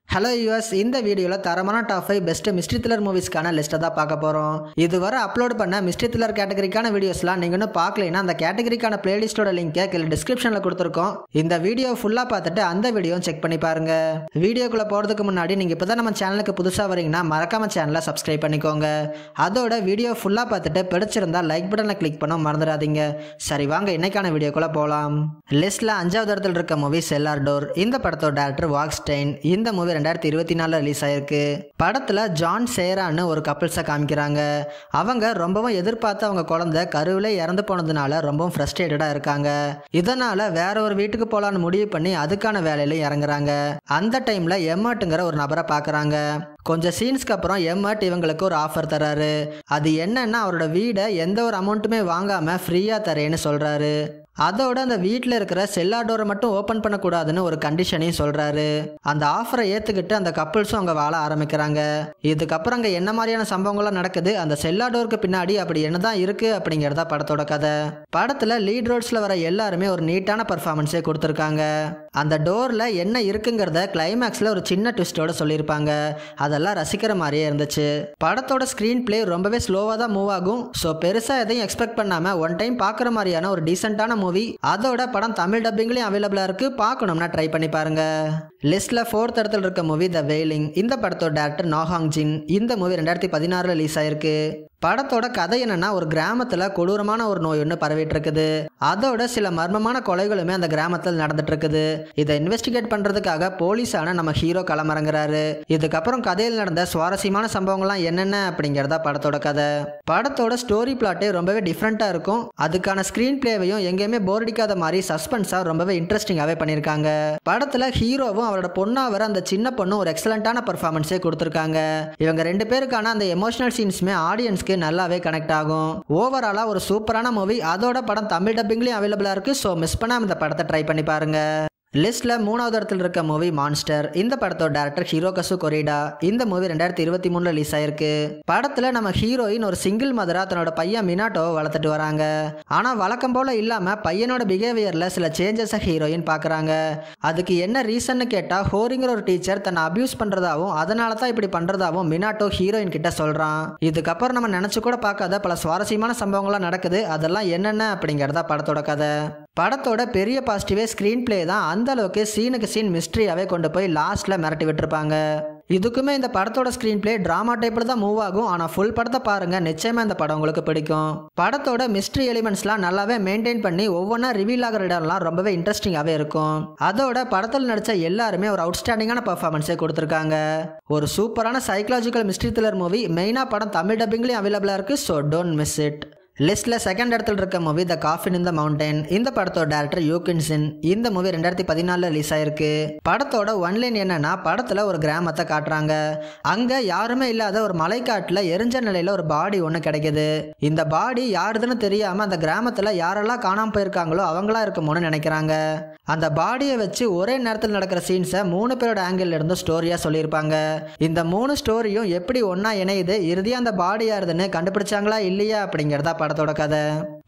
Hello US, இந்த வீடியோவில் தரமான டாப் 5 பெஸ்ட் மிஸ்ட்ரி த்ரில்லர் மூவிஸ்க்கான லிஸ்ட்டை தான் பார்க்க போகிறோம். இதுவரை அப்லோட் பண்ண மிஸ்ட்ரி த்ரில்லர் கேட்டகரிக்கான வீடியோஸ்லாம் நீங்கள் இன்னும் பார்க்கலைன்னா அந்த கேட்டகரிக்கான பிளேலிஸ்ட்டோட லிங்கை கீழே டிஸ்கிரிப்ஷனில் கொடுத்துருக்கோம். இந்த வீடியோ ஃபுல்லாக பார்த்துட்டு அந்த வீடியோவும் செக் பண்ணி பாருங்க. வீடியோக்குள்ளே போகிறதுக்கு முன்னாடி நீங்கள் இப்போ தான் நம்ம சேனலுக்கு புதுசாக வரீங்கன்னா மறக்காம சேனலை சப்ஸ்கிரைப் பண்ணிக்கோங்க. அதோட வீடியோ ஃபுல்லாக பார்த்துட்டு பிடிச்சிருந்தா லைக் பட்டனை கிளிக் பண்ண மறந்துடாதீங்க. சரி வாங்க இன்னைக்கான வீடியோக்குள்ளே போகலாம். லிஸ்ட்டில் 5வது இடத்துல இருக்க மூவி செல்லார் டோர். இந்த படத்தோட டேரக்டர் வாக்ஸ்டைன். இந்த மூவி 2024 ரிலீஸ் ஆயிருக்கு. படத்துல ஜான் சேரான்னு ஒரு கப்பிள்ஸை காமிக்கிறாங்க. அவங்க ரொம்பவும் எதிர்பார்த்து அவங்க குழந்தை கருவிலே இறந்து போனதுனால ரொம்பவும் ஃப்ரஸ்ட்ரேட்டடா இருக்காங்க. இதனால வேற ஒரு வீட்டுக்கு போலான்னு முடிவு பண்ணி அதுக்கான வேலையில இறங்குறாங்க. அந்த டைம்ல எம்மர்ட்ங்கிற ஒரு நபரை பாக்குறாங்க. கொஞ்சம் சீன்ஸ்க்கு அப்புறம் எம்மர்ட் இவங்களுக்கு ஒரு ஆஃபர் தராரு. அது என்னன்னா அவரோட வீடை எந்த ஒரு அமௌண்ட்டுமே வாங்காம ஃப்ரீயா தரேன்னு சொல்றாரு. அதோட அந்த வீட்டில் இருக்கிற செல்லார் டோரை மட்டும் ஓப்பன் பண்ணக்கூடாதுன்னு ஒரு கண்டிஷனையும் சொல்றாரு. அந்த ஆஃபரை ஏற்றுக்கிட்டு அந்த கப்பிள்ஸும் அங்கே வாழ ஆரம்பிக்கிறாங்க. இதுக்கப்புறம் அங்கே என்ன மாதிரியான சம்பவங்கள்லாம் நடக்குது, அந்த செல்லார் டோருக்கு பின்னாடி அப்படி என்னதான் இருக்கு அப்படிங்கிறதா படத்தோட கதை. படத்தில் லீட் ரோல்ஸில் வர எல்லாருமே ஒரு நீட்டான பர்ஃபார்மன்ஸே கொடுத்துருக்காங்க. அந்த டோரில் என்ன இருக்குங்கிறத கிளைமேக்ஸில் ஒரு சின்ன ட்விஸ்டோட சொல்லியிருப்பாங்க. அதெல்லாம் ரசிக்கிற மாதிரியே இருந்துச்சு. படத்தோட ஸ்க்ரீன் பிளே ரொம்பவே ஸ்லோவாக தான் மூவ் ஆகும். ஸோ பெருசாக எதையும் எக்ஸ்பெக்ட் பண்ணாமல் ஒன் டைம் பார்க்குற மாதிரியான ஒரு டீசெண்டான மூவி. அதோட படம் தமிழ் டப்பிங்லயும் அவைலபிளா இருக்கு. பார்க்கணும்னா ட்ரை பண்ணி பாருங்க. லிஸ்ட்ல 4th இடத்துல இருக்க மூவி த வெயிலிங். இந்த படத்தோட டைரக்டர் நோ ஹாங் ஜின். இந்த மூவி 2016 ரிலீஸ் ஆயிருக்கு. படத்தோட கதை என்னன்னா, ஒரு கிராமத்துல கொடூரமான ஒரு நோய் ஒன்று பரவிட்டு இருக்குது. அதோட சில மர்மமான கொலைகளுமே அந்த கிராமத்தில் நடந்துட்டு இருக்குது. இதை இன்வெஸ்டிகேட் பண்றதுக்காக போலீஸான நம்ம ஹீரோ களமிறங்குறாரு. இதுக்கப்புறம் கதையில் நடந்த சுவாரஸ்யமான சம்பவங்கள்லாம் என்னென்ன அப்படிங்கிறதா படத்தோட கதை. படத்தோட ஸ்டோரி பிளாட்டே ரொம்பவே டிஃப்ரெண்டா இருக்கும். அதுக்கான ஸ்கிரீன் பிளேவையும் எங்கேயுமே போர் அடிக்காத மாதிரி சஸ்பென்ஸா ரொம்பவே இன்ட்ரெஸ்டிங்காவே பண்ணிருக்காங்க. படத்துல ஹீரோவும் அவரோட பொண்ணா வர அந்த சின்ன பொண்ணும் ஒரு எக்ஸலண்டான பெர்ஃபார்மன்ஸே கொடுத்திருக்காங்க. இவங்க ரெண்டு பேருக்கான அந்த எமோஷனல் சீன்ஸ்மே ஆடியன்ஸ் நல்லாவே கனெக்ட் ஆகும். ஓவராலா ஒரு சூப்பரான மூவி. அதோட படம் தமிழ் டப்பிங்லயும் அவைலபிளா இருக்கு. சோ மிஸ் பண்ணாம இந்த படத்தை ட்ரை பண்ணி பாருங்க. லிஸ்ட்ல 3வது இடத்துல இருக்க மூவி மான்ஸ்டர். இந்த படத்தோட டைரக்டர் ஹிரோகசு கொரிடா. இந்த மூவி 2023 ரிலீஸ் ஆயிருக்கு. படத்துல நம்ம ஹீரோயின் ஒரு சிங்கிள் மதரா தன்னோட பையன் மினாட்டோவை வளர்த்துட்டு வராங்க. ஆனா வழக்கம் போல இல்லாம பையனோட பிஹேவியர்ல சில சேஞ்சஸ் ஹீரோயின் பாக்குறாங்க. அதுக்கு என்ன ரீசன் கேட்டா, ஹோரிங்கிற ஒரு டீச்சர் தன்னை அபியூஸ் பண்றதாவும் அதனால தான் இப்படி பண்றதாவும் மினாட்டோ ஹீரோயின் கிட்ட சொல்றான். இதுக்கப்புறம் நம்ம நினைச்சு கூட பார்க்காத பல சுவாரஸ்யமான சம்பவங்கள்லாம் நடக்குது. அதெல்லாம் என்னென்ன அப்படிங்கறதா படத்தோட கதை. படத்தோட பெரிய பாசிட்டிவே ஸ்கிரீன் பிளே தான். அந்த அளவுக்கு சீனுக்கு சீன் மிஸ்ட்ரியாவே கொண்டு போய் லாஸ்ட்ல மிரட்டி விட்டுருப்பாங்க. இதுக்குமே இந்த படத்தோட ஸ்கிரீன் பிளே டிராமா டைப்ல தான் மூவ் ஆகும். ஆனா ஃபுல் படத்தை பாருங்க, நிச்சயமா இந்த படம் உங்களுக்கு பிடிக்கும். படத்தோட மிஸ்ட்ரி எலிமெண்ட்ஸ்லாம் நல்லாவே மெயின்டைன் பண்ணி ஒவ்வொன்றா ரிவீல் ஆகிற இடம்லாம் ரொம்பவே இன்ட்ரெஸ்டிங்காவே இருக்கும். அதோட படத்தில் நடிச்ச எல்லாருமே ஒரு அவுட்ஸ்டாண்டிங்கான பெர்ஃபார்மன்ஸே கொடுத்துருக்காங்க. ஒரு சூப்பரான சைக்கலாஜிக்கல் மிஸ்ட்ரி த்ரில்லர் மூவி. மெயினா படம் தமிழ் டப்பிங்லயும் அவைலபிளா இருக்கு. So don't miss it. லிஸ்ட்ல 2nd இடத்துல இருக்க movie the caffeine in the mountain. இந்த படத்தோட டைரக்டர் யூ கின் சின். இந்த மூவி 2014 ரிலீஸ் ஆயிருக்கு. படத்தோட ஒன்லைன் என்னன்னா, படத்துல ஒரு கிராமத்தை காட்டுறாங்க. அங்க யாருமே இல்லாத ஒரு மலைக்காட்டுல எரிஞ்ச நிலையில ஒரு பாடி ஒண்ணு கிடைக்குது. இந்த பாடி யாருதுன்னு தெரியாம அந்த கிராமத்துல யாரெல்லாம் காணாம போயிருக்காங்களோ அவங்களா இருக்குமோன்னு நினைக்கிறாங்க. அந்த பாடியை வச்சு ஒரே நேரத்தில் நடக்கிற சீன்ஸை 3 பேரோட ஆங்கிள் இருந்து ஸ்டோரியா சொல்லியிருப்பாங்க. இந்த 3 ஸ்டோரியும் எப்படி ஒன்னா இணையுது, இறுதியா அந்த பாடி யாருதுன்னு கண்டுபிடிச்சாங்களா இல்லையா அப்படிங்கிறதா படத்தோட கதை.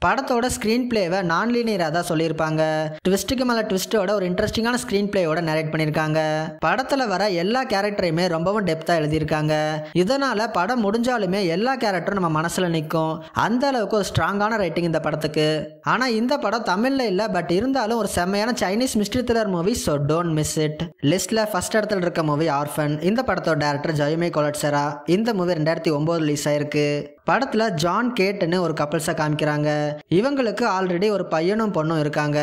படத்தோட ஸ்கிரீன் பிளேவை நான் லீனியரா தான் சொல்லியிருப்பாங்க. ட்விஸ்ட்டுக்கு மேல ட்விஸ்டோட ஒரு இன்ட்ரெஸ்டிங்கான ஸ்கிரீன் பிளேயோட நரேட் பண்ணியிருக்காங்க. படத்துல வர எல்லா கேரக்டரையுமே ரொம்பவும் டெப்தா எழுதியிருக்காங்க. இதனால படம் முடிஞ்சாலுமே எல்லா கேரக்டரும் நம்ம மனசுல நிற்கும். அந்த அளவுக்கு ஒரு ஸ்ட்ராங்கான ரைட்டிங் இந்த படத்துக்கு. ஆனா இந்த படம் தமிழ்ல இல்ல, பட் இருந்தாலும் ஒரு செம்மையான Chinese mystery thriller movie. So don't miss it. லிஸ்ட்ல 1st இடத்துல இருக்க மூவி ஆர்ஃபன். இந்த படத்தோட டைரக்டர் ஜயுமே கொலட்செரா. இந்த மூவி 2009 ரிலீஸ் ஆயிருக்கு. படத்துல ஜான் கேட்னு ஒரு கப்பிள்ஸை காமிக்கிறாங்க. இவங்களுக்கு ஆல்ரெடி ஒரு பையனும் பொண்ணும் இருக்காங்க.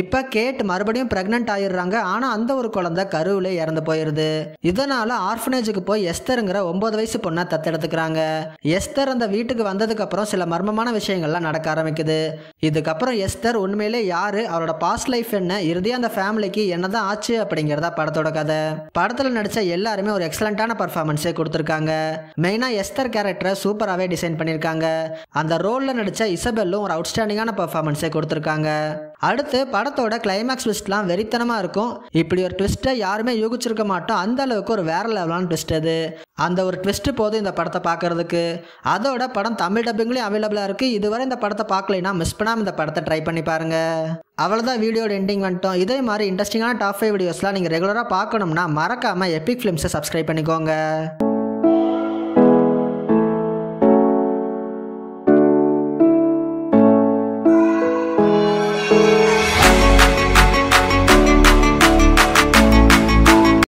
இப்ப கேட் மறுபடியும் பிரெக்னன்ட் ஆயிடுறாங்க. ஆனா அந்த ஒரு குழந்தை கருவிலே இறந்து போயிருது. இதனால ஆர்ஃபனேஜுக்கு போய் எஸ்தருங்கிற 9 வயசு பொண்ணை தத்தெடுத்துக்கிறாங்க. எஸ்தர் அந்த வீட்டுக்கு வந்ததுக்கு அப்புறம் சில மர்மமான விஷயங்கள்லாம் நடக்க ஆரம்பிக்குது. இதுக்கப்புறம் எஸ்தர் உண்மையிலே யாரு, அவரோட பாஸ்ட் லைஃப் என்ன, இறுதியா அந்த ஃபேமிலிக்கு என்னதான் ஆச்சு அப்படிங்கிறதா படத்தோட கதை. படத்துல நடிச்ச எல்லாருமே ஒரு எக்ஸலண்டான பர்ஃபார்மன்ஸே கொடுத்திருக்காங்க. மெயினா எஸ்தர் கேரக்டரை சூப்பராகவே டிசைன் டிசைன் பண்ணியிருக்காங்க. அந்த ரோலில் நடித்த இசபெல்லும் ஒரு அவுட்ஸ்டாண்டிங்கான பெர்ஃபார்மன்ஸை கொடுத்துருக்காங்க. அடுத்து படத்தோட கிளைமேக்ஸ் ட்விஸ்ட்லாம் வெறித்தனமாக இருக்கும். இப்படி ஒரு ட்விஸ்ட்டை யாருமே யூகிச்சிருக்க மாட்டோம். அந்த அளவுக்கு ஒரு வேற லெவலான ட்விஸ்ட் அது. அந்த ஒரு ட்விஸ்ட் போதும் இந்த படத்தை பார்க்கறதுக்கு. அதோட படம் தமிழ் டப்பிங்லேயும் அவைலபிளாக இருக்குது. இதுவரை இந்த படத்தை பார்க்கலைன்னா மிஸ் பண்ணாமல் இந்த படத்தை ட்ரை பண்ணி பாருங்க. அவ்வளோதான், வீடியோட எண்டிங் வந்துட்டோம். இதே மாதிரி இன்ட்ரெஸ்டிங்கான டாப் 5 வீடியோஸ்லாம் நீங்கள் ரெகுலராக பார்க்கணும்னா மறக்காமல் எபிக் ஃபிலிம்ஸை சப்ஸ்கிரைப் பண்ணிக்கோங்க.